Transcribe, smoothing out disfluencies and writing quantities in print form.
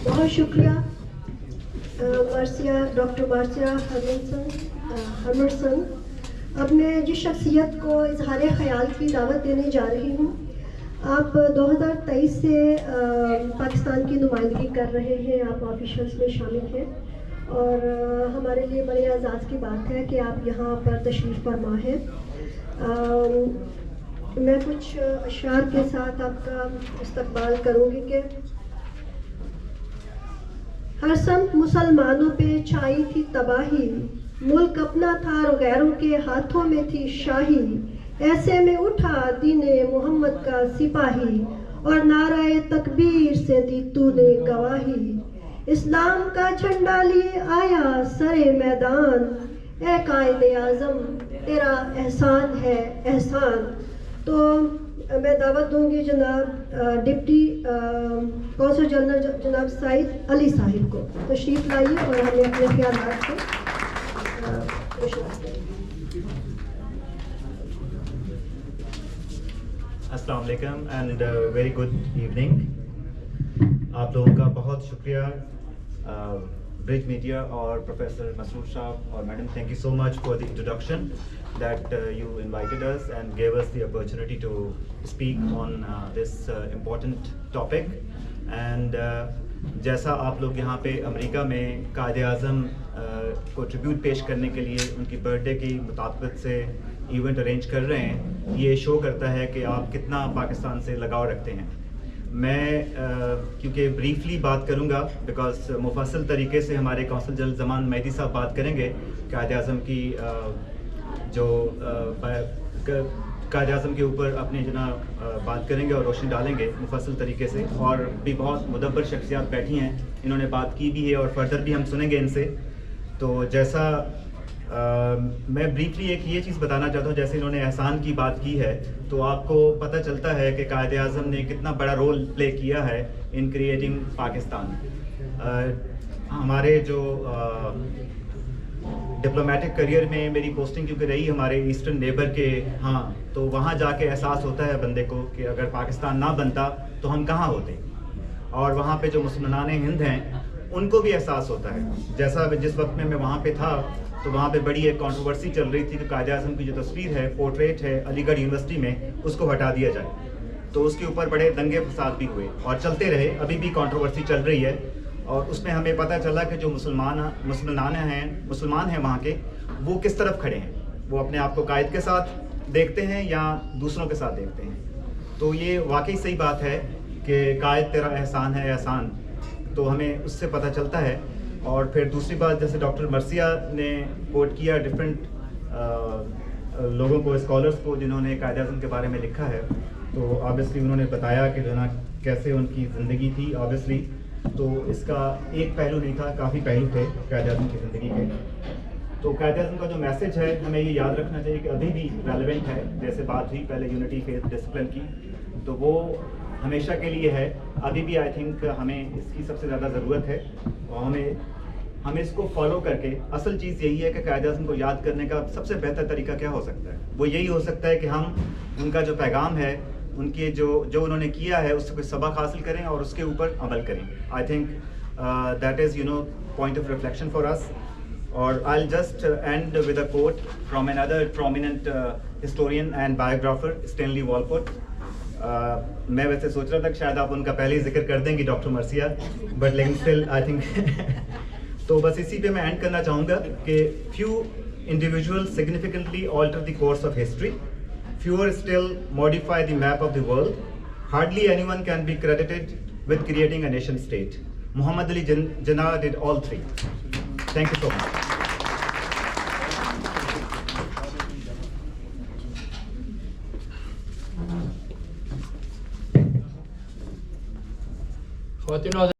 بہت شکریہ ڈاکٹر مارسیا ہرمرسن. اب میں جس شخصیت کو اظہار خیال کی دعوت دینے جا رہی ہوں. آپ 2023 سے پاکستان کی نمائندگی کر رہے ہیں, آپ آفیشلز میں شامل ہیں, اور ہمارے لیے بڑے اعزاز کی بات ہے کہ آپ یہاں پر تشریف فرما ہیں. میں کچھ اشعار کے ساتھ آپ کا استقبال کروں گی کہ ہر سمت مسلمانوں پہ چھائی تھی تباہی, ملک اپنا تھا اور غیروں کے ہاتھوں میں تھی شاہی. ایسے میں اٹھا دین محمد کا سپاہی, اور نعرہ تکبیر سے دی تو نے گواہی. اسلام کا جھنڈا لیے آیا سرے میدان, اے قائد اعظم تیرا احسان ہے احسان. تو میں دعوت دوں گی جناب ڈپٹی قونصل جنرل جناب سعید علی صاحب کو, تشریف لائیے اور ہمیں اپنے خیالات کو السلام علیکم اینڈ ویری گڈ ایوننگ. آپ لوگوں کا بہت شکریہ, برج میڈیا اور پروفیسر مسرور صاحب اور madam, thank you so much for the introduction that you invited us and gave us the opportunity to speak on this important topic. And جیسا آپ لوگ یہاں پہ امریکہ میں قائد اعظم کو ٹریبیوٹ پیش کرنے کے لیے ان کی برتھ ڈے کی مطابقت سے ایونٹ ارینج کر رہے ہیں, یہ شو کرتا ہے کہ آپ کتنا پاکستان سے لگاؤ رکھتے ہیں. میں کیونکہ بریفلی بات کروں گا بیکاز مفصل طریقے سے ہمارے قونصل جنرل زمان مہدی صاحب بات کریں گے قائد اعظم کی جو قائد اعظم کے اوپر اپنے بات کریں گے اور روشنی ڈالیں گے مفصل طریقے سے, اور بھی بہت مدبر شخصیات بیٹھی ہیں, انہوں نے بات کی بھی ہے اور فردر بھی ہم سنیں گے ان سے. تو جیسا میں بریفلی ایک یہ چیز بتانا چاہتا ہوں, جیسے انہوں نے احسان کی بات کی ہے تو آپ کو پتہ چلتا ہے کہ قائد اعظم نے کتنا بڑا رول پلے کیا ہے ان کریٹنگ پاکستان. ہمارے جو ڈپلومیٹک کریئر میں میری پوسٹنگ کیونکہ رہی ہمارے ایسٹرن نیبر کے, ہاں تو وہاں جا کے احساس ہوتا ہے بندے کو کہ اگر پاکستان نہ بنتا تو ہم کہاں ہوتے, اور وہاں پہ جو مسلمان ہند ہیں ان کو بھی احساس ہوتا ہے. جیسا جس وقت میں وہاں پہ تھا تو وہاں پہ بڑی ایک کنٹروورسی چل رہی تھی کہ قائد اعظم کی جو تصویر ہے, پورٹریٹ ہے علی گڑھ یونیورسٹی میں, اس کو ہٹا دیا جائے. تو اس کے اوپر بڑے دنگے فساد بھی ہوئے اور چلتے رہے, ابھی بھی کنٹروورسی چل رہی ہے. اور اس میں ہمیں پتہ چلا کہ جو مسلمان ہیں وہاں کے, وہ کس طرف کھڑے ہیں, وہ اپنے آپ کو قائد کے ساتھ دیکھتے ہیں یا دوسروں کے ساتھ دیکھتے ہیں. تو یہ واقعی صحیح بات ہے کہ قائد تیرا احسان ہے احسان, تو ہمیں اس سے پتہ چلتا ہے. اور پھر دوسری بات, جیسے ڈاکٹر مرثیہ نے کوٹ کیا ڈفرینٹ لوگوں کو, اسکالرس کو جنہوں نے قائد اعظم کے بارے میں لکھا ہے, تو آبویسلی انہوں نے بتایا کہ جو ہے نا کیسے ان کی زندگی تھی. آبویسلی تو اس کا ایک پہلو نہیں تھا, کافی پہلو تھے قائد اعظم کی زندگی کے. تو قائد اعظم کا جو میسج ہے ہمیں یہ یاد رکھنا چاہیے کہ ابھی بھی ریلیونٹ ہے. جیسے بات ہوئی پہلے یونٹی فیتھ ڈسپلن کی, تو وہ ہمیشہ کے لیے ہے. ابھی بھی آئی تھنک ہمیں اس کی سب سے زیادہ ضرورت ہے, اور ہمیں اس کو فالو کر کے, اصل چیز یہی ہے کہ قائد اعظم کو یاد کرنے کا سب سے بہتر طریقہ کیا ہو سکتا ہے, وہ یہی ہو سکتا ہے کہ ہم ان کا جو پیغام ہے, ان کے جو انہوں نے کیا ہے اس سے کوئی سبق حاصل کریں اور اس کے اوپر عمل کریں. I think that is point of reflection for us. اور I'll just end with a quote from another prominent historian and biographer, Stanley Walpole. میں ویسے سوچ رہا تھا کہ شاید آپ ان کا پہلے ہی ذکر کر دیں گی ڈاکٹر مرثیہ, بٹ لیکن اسٹل آئی تھنک تو بس اسی پہ میں اینڈ کرنا چاہوں گا کہ few individuals significantly alter the course of history, fewer still modify the map of the world, hardly anyone can be credited with creating a nation state. Muhammad Ali Jinnah did all three. Thank you so much. خواتین